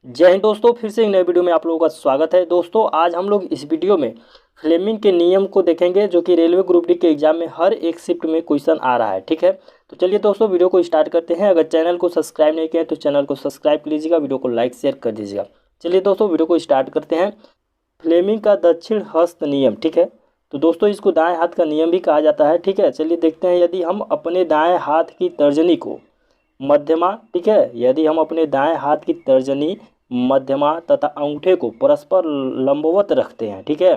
जय हिंद दोस्तों, फिर से एक नए वीडियो में आप लोगों का स्वागत है। दोस्तों आज हम लोग इस वीडियो में फ्लेमिंग के नियम को देखेंगे, जो कि रेलवे ग्रुप डी के एग्जाम में हर एक शिफ्ट में क्वेश्चन आ रहा है। ठीक है, तो चलिए दोस्तों वीडियो को स्टार्ट करते हैं। अगर चैनल को सब्सक्राइब नहीं किया तो चैनल को सब्सक्राइब कर लीजिएगा, वीडियो को लाइक शेयर कर दीजिएगा। चलिए दोस्तों वीडियो को स्टार्ट करते हैं। फ्लेमिंग का दक्षिण हस्त नियम। ठीक है, तो दोस्तों इसको दाएँ हाथ का नियम भी कहा जाता है। ठीक है, चलिए देखते हैं। यदि हम अपने दाएँ हाथ की तर्जनी को मध्यमा, ठीक है, यदि हम अपने दाएं हाथ की तर्जनी, मध्यमा तथा अंगूठे को परस्पर लंबवत रखते हैं। ठीक है,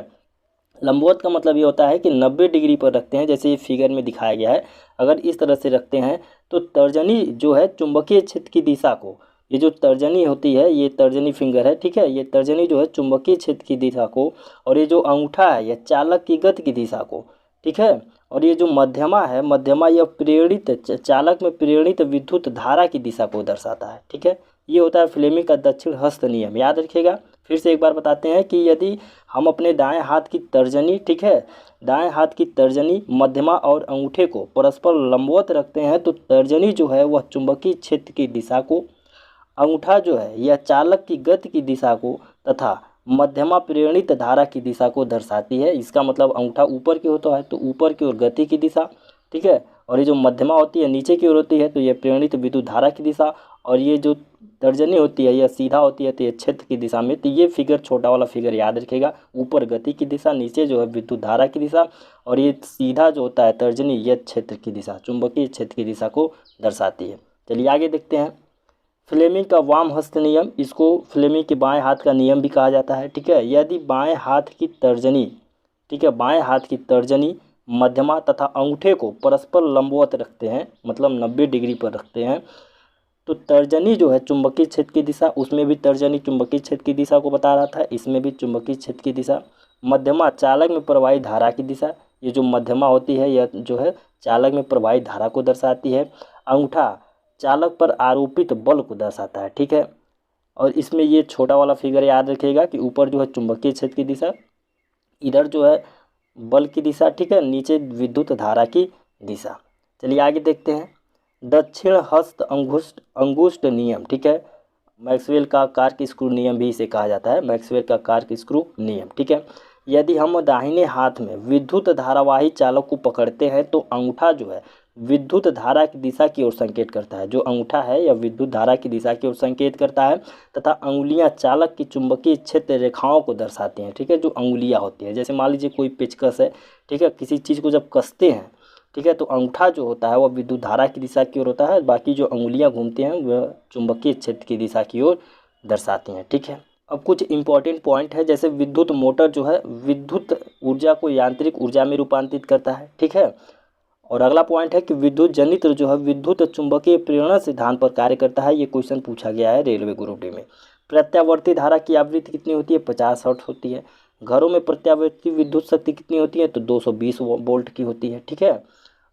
लंबवत का मतलब ये होता है कि 90 डिग्री पर रखते हैं, जैसे ये फिगर में दिखाया गया है। अगर इस तरह से रखते हैं तो तर्जनी जो है चुंबकीय क्षेत्र की दिशा को, ये जो तर्जनी होती है, ये तर्जनी फिंगर है। ठीक है, ये तर्जनी जो है चुंबकीय क्षेत्र की दिशा को, और ये जो अंगूठा है यह चालक की गति की दिशा को। ठीक है, और ये जो मध्यमा है, मध्यमा यह प्रेरित चालक में प्रेरित विद्युत धारा की दिशा को दर्शाता है। ठीक है, ये होता है फ्लेमिंग का दक्षिण हस्त नियम, याद रखिएगा। फिर से एक बार बताते हैं कि यदि हम अपने दाएं हाथ की तर्जनी, ठीक है, दाएं हाथ की तर्जनी, मध्यमा और अंगूठे को परस्पर लंबवत रखते हैं तो तर्जनी जो है वह चुंबकीय क्षेत्र की दिशा को, अंगूठा जो है यह चालक की गति की दिशा को तथा मध्यमा प्रेरित धारा की दिशा को दर्शाती है। इसका मतलब अंगूठा ऊपर की होता है तो ऊपर की ओर गति की दिशा। ठीक है, और ये जो मध्यमा होती है नीचे की ओर होती है तो यह प्रेरित विद्युत धारा की दिशा, और ये जो तर्जनी होती है यह सीधा होती है तो ये क्षेत्र की दिशा में। तो ये फिगर, छोटा वाला फिगर याद रखिएगा, ऊपर गति की दिशा, नीचे जो है विद्युत धारा की दिशा, और ये सीधा जो होता है तर्जनी, यह क्षेत्र की दिशा, चुंबकीय क्षेत्र की दिशा को दर्शाती है। चलिए आगे देखते हैं। फ्लेमिंग का वाम हस्त नियम, इसको फ्लेमिंग के बाएं हाथ का नियम भी कहा जाता है। ठीक है, यदि बाएं हाथ की तर्जनी, ठीक है, बाएं हाथ की तर्जनी, मध्यमा तथा अंगूठे को परस्पर लंबवत रखते हैं, मतलब 90 डिग्री पर रखते हैं, तो तर्जनी जो है चुंबकीय क्षेत्र की दिशा, उसमें भी तर्जनी चुंबकीय क्षेत्र की दिशा को बता रहा था, इसमें भी चुंबकीय क्षेत्र की दिशा। मध्यमा चालक में प्रवाही धारा की दिशा, ये जो मध्यमा होती है यह जो है चालक में प्रवाही धारा को दर्शाती है। अंगूठा चालक पर आरोपित बल को दर्शाता है। ठीक है, और इसमें ये छोटा वाला फिगर याद रखिएगा कि ऊपर जो है चुंबकीय क्षेत्र की दिशा, इधर जो है बल की दिशा, ठीक है, नीचे विद्युत धारा की दिशा। चलिए आगे देखते हैं। दक्षिण हस्त अंगुष्ठ अंगुष्ठ नियम। ठीक है, मैक्सवेल का कार्क स्क्रू नियम भी इसे कहा जाता है, मैक्सवेल का कार्क स्क्रू नियम। ठीक है, यदि हम दाहिने हाथ में विद्युत धारावाही चालक को पकड़ते हैं तो अंगूठा जो है विद्युत धारा की दिशा की ओर संकेत करता है। जो अंगूठा है यह विद्युत धारा की दिशा की ओर संकेत करता है तथा अंगुलियां चालक की चुंबकीय क्षेत्र रेखाओं को दर्शाती हैं। ठीक है, जो अंगुलियां होती हैं, जैसे मान लीजिए कोई पेचकस है, ठीक है, किसी चीज़ को जब कसते हैं, ठीक है, तो अंगूठा जो होता है वह विद्युत धारा की दिशा की ओर होता है, बाकी जो अंगुलियां घूमती हैं वह चुंबकीय क्षेत्र की दिशा की ओर दर्शाती हैं। ठीक है, अब कुछ इंपॉर्टेंट पॉइंट है, जैसे विद्युत मोटर जो है विद्युत ऊर्जा को यांत्रिक ऊर्जा में रूपांतरित करता है। ठीक है, और अगला पॉइंट है कि विद्युत जनित्र जो है विद्युत चुंबकीय प्रेरण सिद्धांत पर कार्य करता है। ये क्वेश्चन पूछा गया है रेलवे ग्रुप डी में। प्रत्यावर्ती धारा की आवृत्ति कितनी होती है? 50 हर्ट्ज होती है। घरों में प्रत्यावर्ती विद्युत शक्ति कितनी होती है? तो 220 वोल्ट की होती है। ठीक है,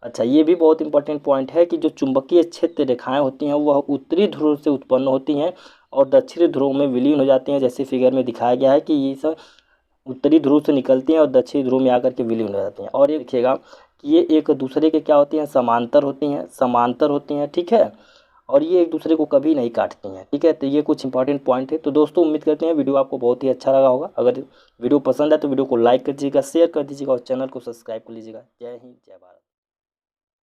अच्छा, ये भी बहुत इंपॉर्टेंट पॉइंट है कि जो चुंबकीय क्षेत्र रेखाएं होती हैं वह उत्तरी ध्रुव से उत्पन्न होती हैं और दक्षिणी ध्रुव में विलीन हो जाती हैं, जैसे फिगर में दिखाया गया है कि ये सब उत्तरी ध्रुव से निकलती हैं और दक्षिणी ध्रुव में आकर के विलीन हो जाती हैं। और ये देखिएगा कि ये एक दूसरे के क्या होती हैं? समांतर होती हैं, समांतर होती हैं। ठीक है, और ये एक दूसरे को कभी नहीं काटती हैं। ठीक है, तो ये कुछ इंपॉर्टेंट पॉइंट है। तो दोस्तों उम्मीद करते हैं वीडियो आपको बहुत ही अच्छा लगा होगा। अगर वीडियो पसंद है तो वीडियो को लाइक कर दीजिएगा, शेयर कर दीजिएगा और चैनल को सब्सक्राइब कर लीजिएगा। जय हिंद, जय भारत।